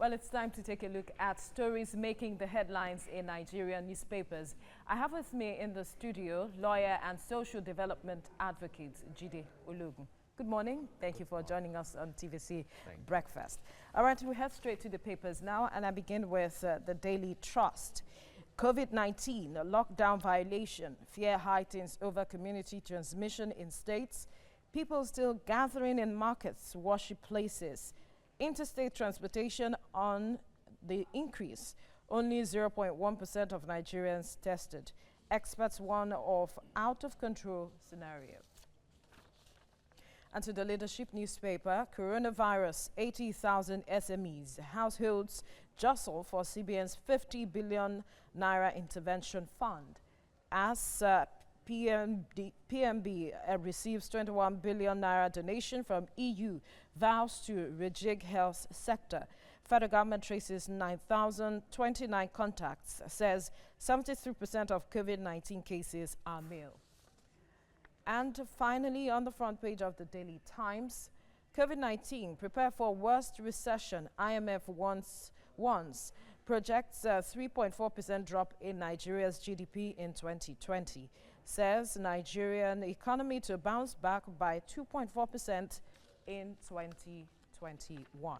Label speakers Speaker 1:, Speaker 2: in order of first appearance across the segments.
Speaker 1: Well, it's time to take a look at stories making the headlines in Nigerian newspapers. I have with me in the studio lawyer and social development advocate Jide Ologun. Good morning. Thank you for joining us on TVC Breakfast. All right, we head straight to the papers now, and I begin with the Daily Trust. COVID-19, a lockdown violation, fear heightens over community transmission in states. People still gathering in markets, worship places. Interstate transportation on the increase. Only 0.1% of Nigerians tested. Experts warn of out-of-control scenario. And to the leadership newspaper, coronavirus, 80,000 SMEs, households jostle for CBN's 50 billion naira intervention fund. As PMB receives 21 billion naira donation from EU, vows to rejig health sector. Federal government traces 9,029 contacts, says 73% of COVID-19 cases are male. And finally, on the front page of the Daily Times, COVID-19, prepare for worst recession. IMF once projects a 3.4% drop in Nigeria's GDP in 2020. Says Nigerian economy to bounce back by 2.4% in 2021.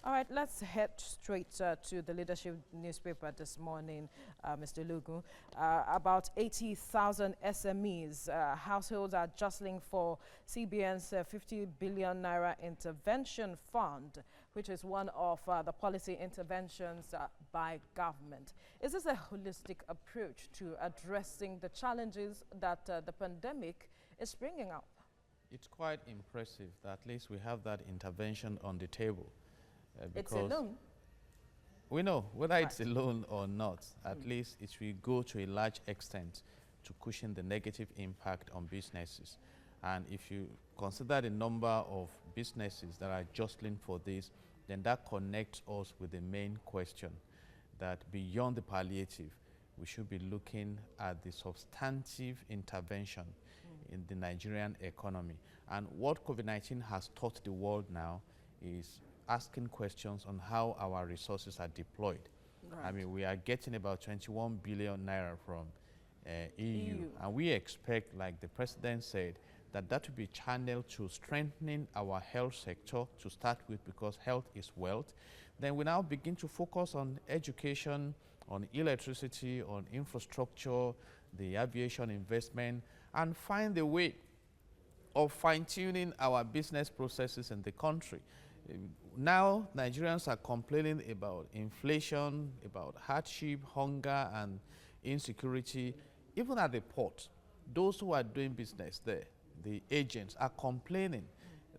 Speaker 1: All right, let's head straight to the leadership newspaper this morning, Mr. Ologun. About 80,000 SMEs, households are jostling for CBN's 50 billion naira intervention fund, which is one of the policy interventions by government. Is this a holistic approach to addressing the challenges that the pandemic is bringing up?
Speaker 2: It's quite impressive that at least we have that intervention on the table.
Speaker 1: It's a loan.
Speaker 2: We know whether it's a loan or not, at least it will go to a large extent to cushion the negative impact on businesses. And if you consider the number of businesses that are jostling for this, then that connects us with the main question that beyond the palliative, we should be looking at the substantive intervention in the Nigerian economy. And what COVID-19 has taught the world now is asking questions on how our resources are deployed. Right. I mean, we are getting about 21 billion naira from EU, and we expect, like the president said, that will be channeled to strengthening our health sector to start with, because health is wealth. Then we now begin to focus on education, on electricity, on infrastructure, the aviation investment, and find a way of fine-tuning our business processes in the country. Now, Nigerians are complaining about inflation, about hardship, hunger, and insecurity. Even at the port, those who are doing business there, the agents, are complaining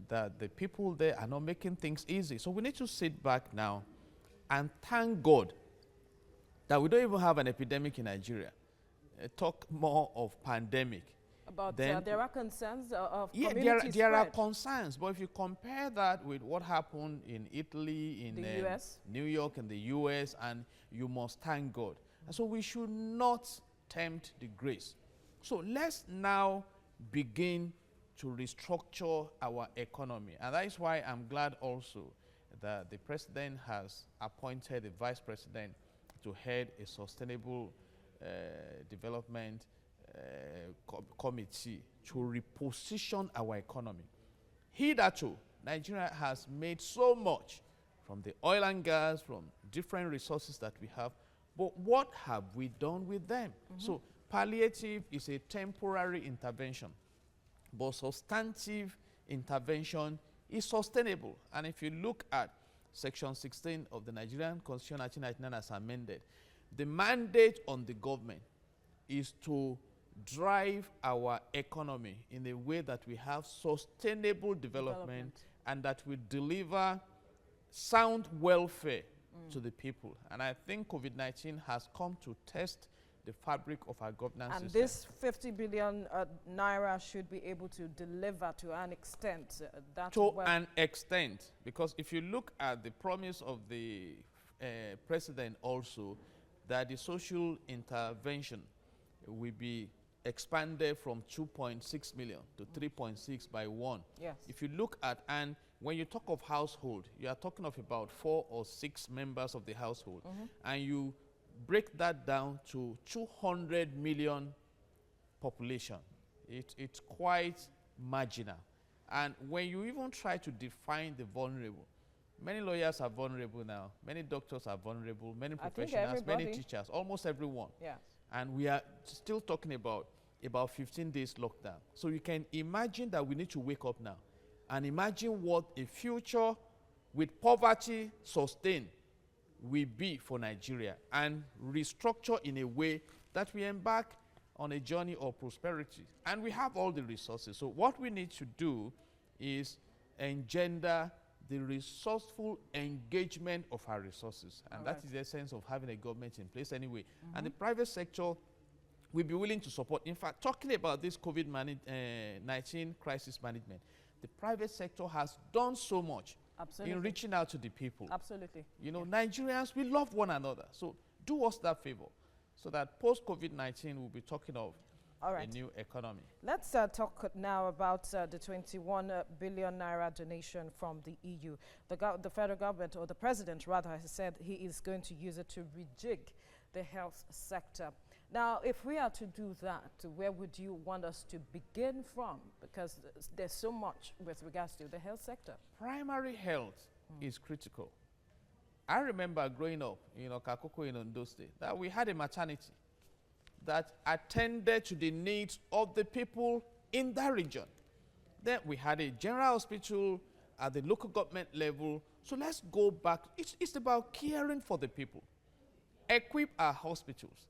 Speaker 2: that the people there are not making things easy. So we need to sit back now and thank God that we don't even have an epidemic in Nigeria. Talk more of pandemic.
Speaker 1: But there are concerns of community
Speaker 2: there
Speaker 1: spread.
Speaker 2: are concerns, but if you compare that with what happened in Italy, in
Speaker 1: the US,
Speaker 2: New York, in the US, and you must thank God. And so we should not tempt the grace. So let's now begin to restructure our economy. And that is why I'm glad also that the president has appointed a vice president to head a sustainable development committee to reposition our economy. Hitherto, Nigeria has made so much from the oil and gas, from different resources that we have, but what have we done with them? So palliative is a temporary intervention, but substantive intervention is sustainable. And if you look at Section 16 of the Nigerian Constitution 1999 as amended, the mandate on the government is to drive our economy in a way that we have sustainable development and that we deliver sound welfare to the people. And I think COVID-19 has come to test the fabric of our governance system.
Speaker 1: And this 50 billion naira should be able to deliver to an extent.
Speaker 2: An extent, because if you look at the promise of the president also, that the social intervention will be expanded from 2.6 million to 3.6 by 1.
Speaker 1: Yes.
Speaker 2: If you look at, and when you talk of household, you are talking of about 4 or 6 members of the household. And you break that down to 200 million population. It's quite marginal. And when you even try to define the vulnerable, many lawyers are vulnerable now, many doctors are vulnerable, many professionals, many teachers, almost everyone.
Speaker 1: Yes.
Speaker 2: And we are still talking about 15 days lockdown. So you can imagine that we need to wake up now and imagine what a future with poverty sustained will be for Nigeria, and restructure in a way that we embark on a journey of prosperity. And we have all the resources. So what we need to do is engender the resourceful engagement of our resources. And that is the essence of having a government in place anyway. And the private sector will be willing to support. In fact, talking about this COVID-19 crisis management, the private sector has done so much in reaching out to the people.
Speaker 1: Absolutely.
Speaker 2: You know, Nigerians, we love one another. So do us that favor, so that post-COVID-19 we'll be talking of a new economy.
Speaker 1: Let's talk now about the 21 billion naira donation from the EU. The federal government, or the president rather, has said he is going to use it to rejig the health sector. Now, if we are to do that, where would you want us to begin from? Because there's so much with regards to the health sector.
Speaker 2: Primary health is critical. I remember growing up in Okakoko in Ondo State that we had a maternity that attended to the needs of the people in that region. Then we had a general hospital at the local government level. So let's go back. It's about caring for the people. Equip our hospitals.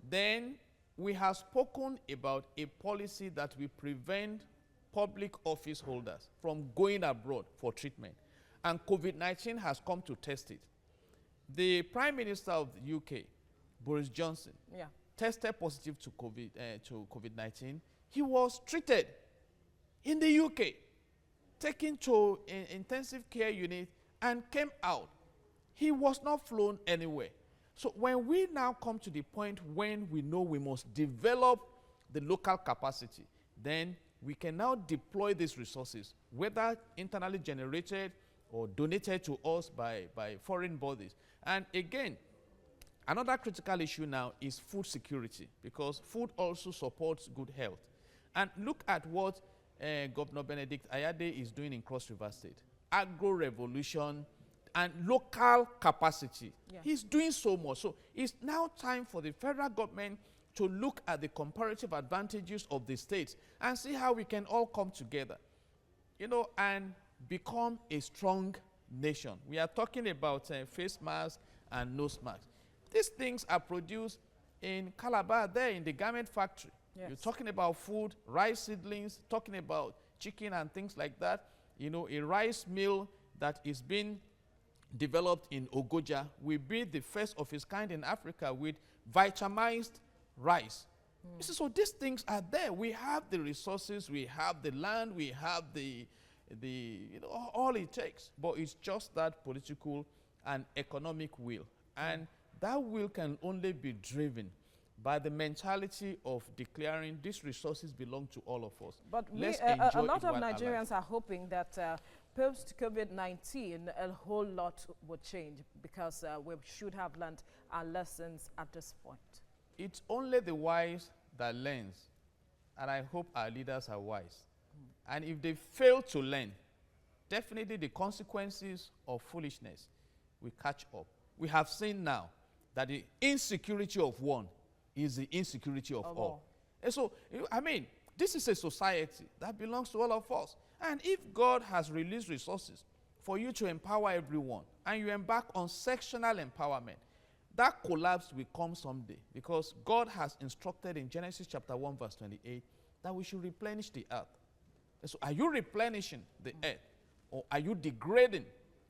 Speaker 2: Then we have spoken about a policy that will prevent public office holders from going abroad for treatment. And COVID-19 has come to test it. The Prime Minister of the UK, Boris Johnson, tested positive to COVID-19. He was treated in the UK, taken to an intensive care unit, and came out. He was not flown anywhere. So when we now come to the point when we know we must develop the local capacity, then we can now deploy these resources, whether internally generated or donated to us by foreign bodies. And again, another critical issue now is food security, because food also supports good health. And look at what Governor Benedict Ayade is doing in Cross River State. Agro-revolution and local capacity. He's doing so much. So it's now time for the federal government to look at the comparative advantages of the states and see how we can all come together, and become a strong nation. We are talking about face masks and nose masks. These things are produced in Calabar, there in the garment factory. You're talking about food, rice seedlings, talking about chicken and things like that. A rice mill that is being developed in Ogoja will be the first of its kind in Africa with vitamized rice. So these things are there. We have the resources, we have the land, we have the all it takes. But it's just that political and economic will. And that will can only be driven by the mentality of declaring these resources belong to all of us.
Speaker 1: But a lot of Nigerians are hoping that post-COVID-19, a whole lot would change, because we should have learned our lessons at this point.
Speaker 2: It's only the wise that learns, and I hope our leaders are wise. And if they fail to learn, definitely the consequences of foolishness will catch up. We have seen now that the insecurity of one is the insecurity of all. And so, this is a society that belongs to all of us. And if God has released resources for you to empower everyone, and you embark on sectional empowerment, that collapse will come someday, because God has instructed in Genesis chapter 1 verse 28 that we should replenish the earth. And so are you replenishing the earth, or are you degrading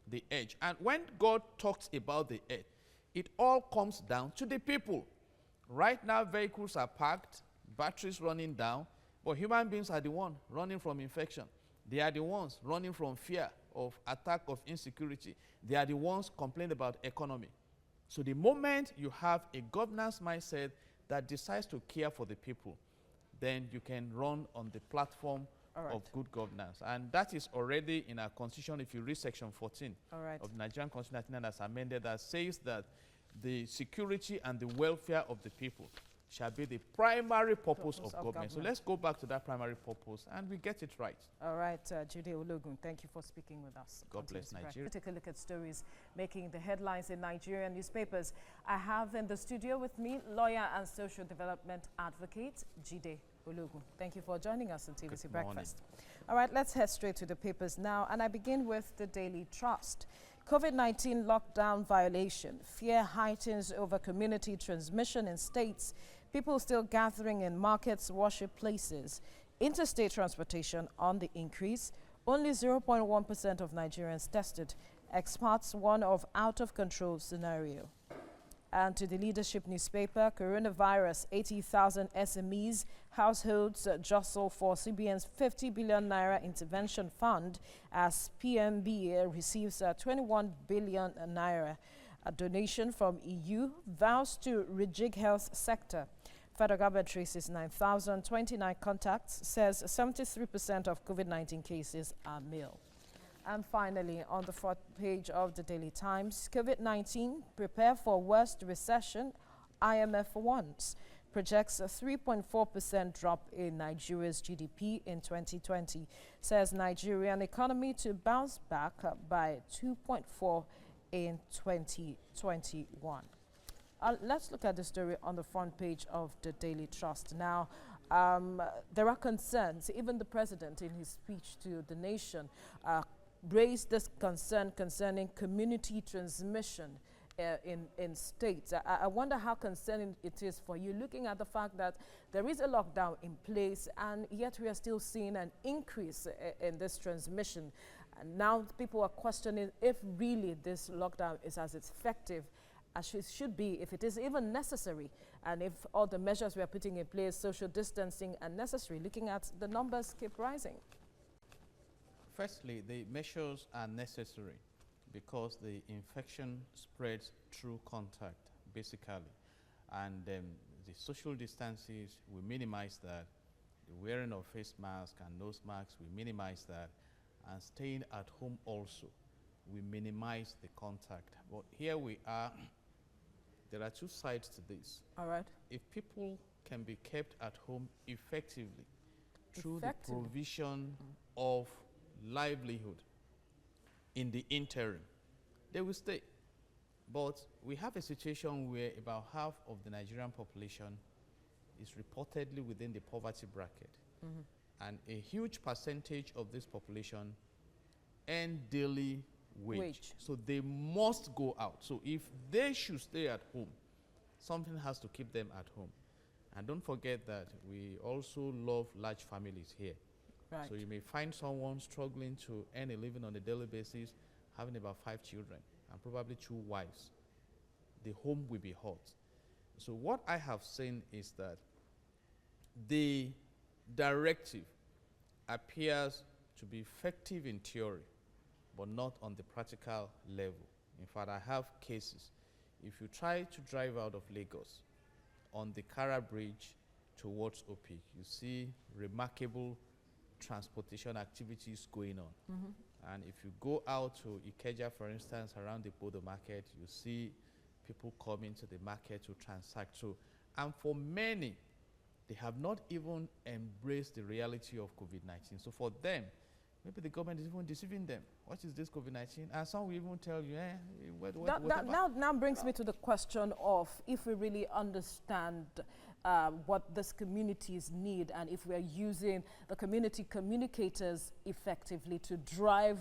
Speaker 2: the earth? And when God talks about the earth, it all comes down to the people. Right now, vehicles are parked, batteries running down, but human beings are the ones running from infection. They are the ones running from fear of attack, of insecurity. They are the ones complaining about economy. So the moment you have a governance mindset that decides to care for the people, then you can run on the platform of good governance. And that is already in our constitution. If you read section 14 of the Nigerian Constitution that's amended, that says that the security and the welfare of the people shall be the primary purpose of government. So let's go back to that primary purpose and we get it right.
Speaker 1: All right, Jude Ologun, thank you for speaking with us.
Speaker 2: God bless Nigeria.
Speaker 1: Take a look at stories making the headlines in Nigerian newspapers. I have in the studio with me lawyer and social development advocate Jude Ologun. Thank you for joining us on TVC Breakfast. All right, let's head straight to the papers now, and I begin with the Daily Trust. COVID-19 lockdown violation. Fear heightens over community transmission in states. People still gathering in markets, worship places. Interstate transportation on the increase. Only 0.1% of Nigerians tested. Experts warn of out-of-control scenario. And to the leadership newspaper, coronavirus, 80,000 SMEs, households jostle for CBN's 50 billion naira intervention fund as PMB receives 21 billion naira. A donation from EU vows to rejig health sector. Federal government traces 9,029 contacts, says 73% of COVID-19 cases are male. And finally, on the front page of the Daily Times, COVID-19, prepare for worst recession, IMF warns. Projects a 3.4% drop in Nigeria's GDP in 2020. Says Nigerian economy to bounce back by 2.4 in 2021. Let's look at the story on the front page of the Daily Trust. Now, there are concerns. Even the president, in his speech to the nation, raised this concern concerning community transmission in states. I wonder how concerning it is for you, looking at the fact that there is a lockdown in place and yet we are still seeing an increase in this transmission. And now people are questioning if really this lockdown is as effective as it should be, if it is even necessary, and if all the measures we are putting in place, social distancing, are necessary, looking at the numbers keep rising.
Speaker 2: Firstly, the measures are necessary because the infection spreads through contact, basically. And the social distances, we minimize that. The wearing of face masks and nose masks, we minimize that. And staying at home also, we minimize the contact. But here we are, there are two sides to this.
Speaker 1: All right.
Speaker 2: If people can be kept at home effectively through the provision of livelihood in the interim, they will stay. But we have a situation where about half of the Nigerian population is reportedly within the poverty bracket. And a huge percentage of this population earn daily wage. So they must go out. So if they should stay at home, something has to keep them at home. And don't forget that we also love large families here.
Speaker 1: Right.
Speaker 2: So you may find someone struggling to earn a living on a daily basis, having about 5 children and probably 2 wives. The home will be hot. So what I have seen is that the directive appears to be effective in theory, but not on the practical level. In fact, I have cases. If you try to drive out of Lagos on the Kara Bridge towards OP, you see remarkable transportation activities going on. And if you go out to Ikeja, for instance, around the Bodo market, you see people coming to the market to transact. So, and for many, they have not even embraced the reality of COVID-19. So for them, maybe the government is even deceiving them. What is this COVID-19? And some will even tell you,
Speaker 1: that now brings me to the question of if we really understand what these communities need and if we are using the community communicators effectively to drive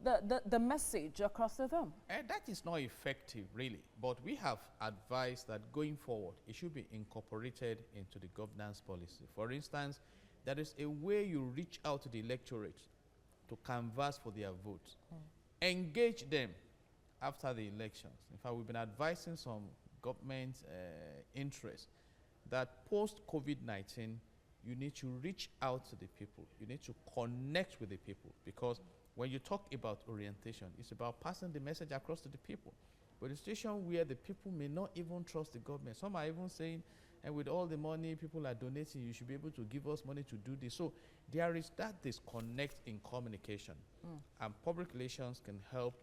Speaker 1: the message across to them.
Speaker 2: That is not effective, really. But we have advised that going forward, it should be incorporated into the governance policy. For instance, there is a way you reach out to the electorate to canvass for their votes. Engage them after the elections. In fact, we've been advising some government interests that post-COVID-19, you need to reach out to the people. You need to connect with the people, because when you talk about orientation, it's about passing the message across to the people. But a situation where the people may not even trust the government. Some are even saying and with all the money people are donating, you should be able to give us money to do this. So there is that disconnect in communication, and public relations can help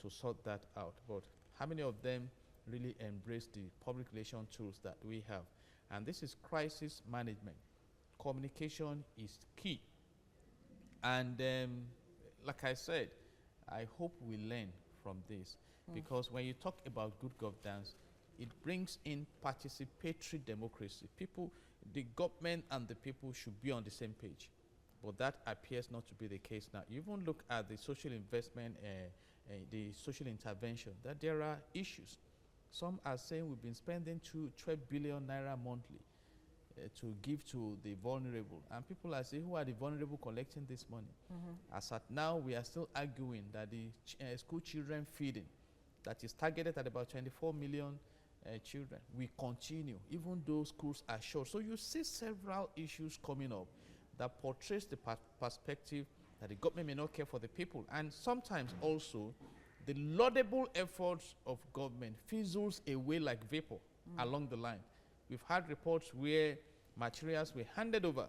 Speaker 2: to sort that out. But how many of them really embrace the public relation tools that we have? And this is crisis management. Communication is key. And like I said, I hope we learn from this, because when you talk about good governance, it brings in participatory democracy. People, the government and the people should be on the same page. But that appears not to be the case now. You even look at the social investment, the social intervention, that there are issues. Some are saying we've been spending 12 billion naira monthly to give to the vulnerable. And people are saying, who are the vulnerable collecting this money? As at now, we are still arguing that the school children feeding, that is targeted at about 24 million children, we continue, even though schools are short. So you see several issues coming up that portrays the perspective that the government may not care for the people. And sometimes also, the laudable efforts of government fizzles away like vapor along the line. We've had reports where materials were handed over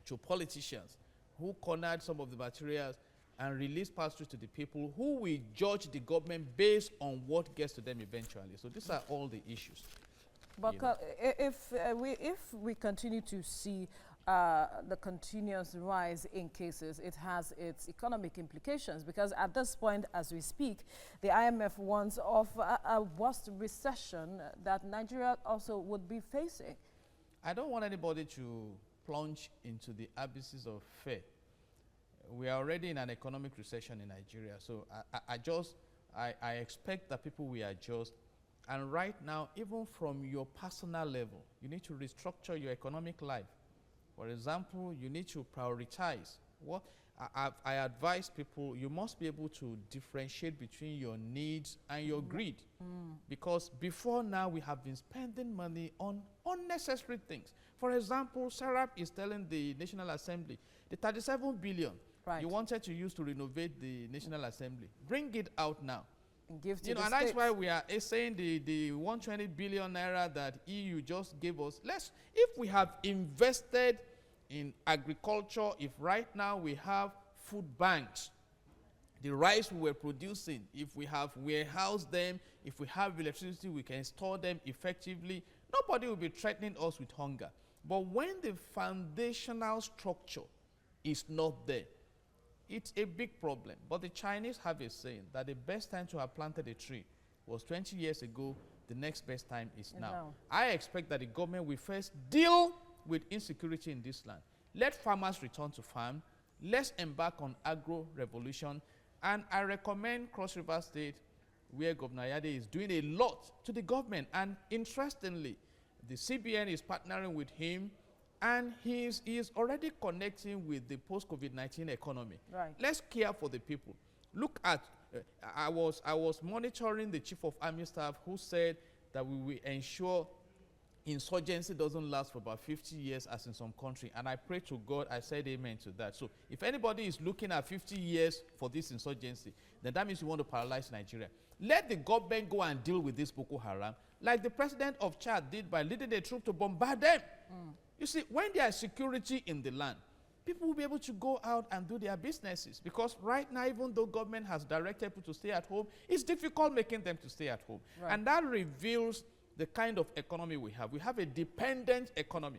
Speaker 2: to politicians who cornered some of the materials and released pass-through to the people, who will judge the government based on what gets to them eventually. So these are all the issues.
Speaker 1: But if we continue to see the continuous rise in cases, it has its economic implications, because at this point, as we speak, the IMF warns of a worst recession that Nigeria also would be facing.
Speaker 2: I don't want anybody to plunge into the abysses of fear. We are already in an economic recession in Nigeria, so I expect that people will adjust. And right now, even from your personal level, you need to restructure your economic life. For example, you need to prioritize. What I advise people, you must be able to differentiate between your needs and your greed. Because before now, we have been spending money on unnecessary things. For example, Sarap is telling the National Assembly, the 37 billion you wanted to use to renovate the National Assembly, bring it out now.
Speaker 1: And give to
Speaker 2: and that's why we are saying the 120 billion naira that EU just gave us. If we have invested in agriculture, if right now we have food banks, the rice we were producing, if we have warehoused them, if we have electricity, we can store them effectively, nobody will be threatening us with hunger. But when the foundational structure is not there, it's a big problem. But the Chinese have a saying that the best time to have planted a tree was 20 years ago. The next best time is now. I expect that the government will first deal with insecurity in this land. Let farmers return to farm. Let's embark on agro-revolution. And I recommend Cross River State, where Governor Yade is doing a lot to the government. And interestingly, the CBN is partnering with him, and he is already connecting with the post-COVID-19 economy.
Speaker 1: Right.
Speaker 2: Let's care for the people. Look at, I was monitoring the Chief of Army Staff, who said that we will ensure insurgency doesn't last for about 50 years as in some country. And I pray to God, I said amen to that. So if anybody is looking at 50 years for this insurgency, then that means you want to paralyze Nigeria. Let the government go and deal with this Boko Haram, like the president of Chad did by leading the troop to bombard them. You see, when there is security in the land, people will be able to go out and do their businesses. Because right now, even though government has directed people to stay at home, it's difficult making them to stay at home. Right. And that reveals the kind of economy we have. We have a dependent economy.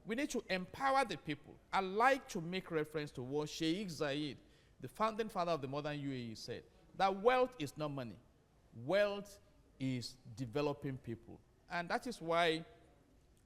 Speaker 2: We need to empower the people. I like to make reference to what Sheikh Zayed, the founding father of the modern UAE, said, that wealth is not money. Wealth is developing people. And that is why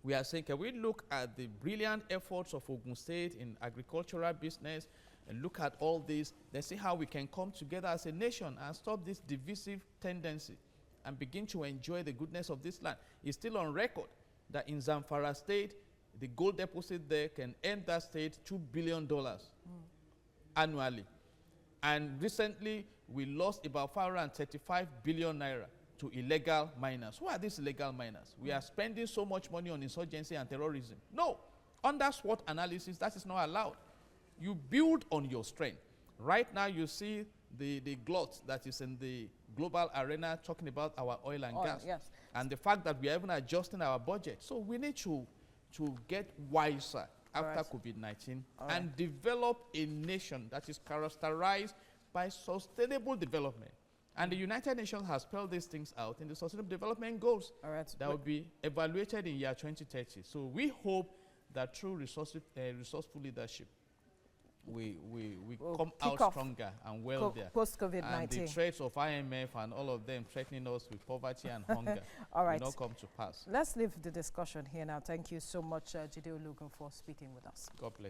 Speaker 2: we are saying, can we look at the brilliant efforts of Ogun State in agricultural business and look at all this, then see how we can come together as a nation and stop this divisive tendency and begin to enjoy the goodness of this land. It's still on record that in Zamfara State, the gold deposit there can earn that state $2 billion annually. And recently, we lost about 535 billion naira to illegal miners. Who are these illegal miners? We are spending so much money on insurgency and terrorism. No, under SWOT analysis, that is not allowed. You build on your strength. Right now, you see the glut that is in the global arena talking about our oil and gas.
Speaker 1: Yes.
Speaker 2: And the fact that we are even adjusting our budget. So we need to get wiser after COVID-19 and develop a nation that is characterized by sustainable development. And the United Nations has spelled these things out in the Sustainable Development Goals that will be evaluated in year 2030. So we hope that through resourceful leadership, we come out stronger and well there.
Speaker 1: Post-COVID-19.
Speaker 2: And the threats of IMF and all of them threatening us with poverty and hunger will not come to pass.
Speaker 1: Let's leave the discussion here now. Thank you so much, Jide Olugun, for speaking with us.
Speaker 2: God bless.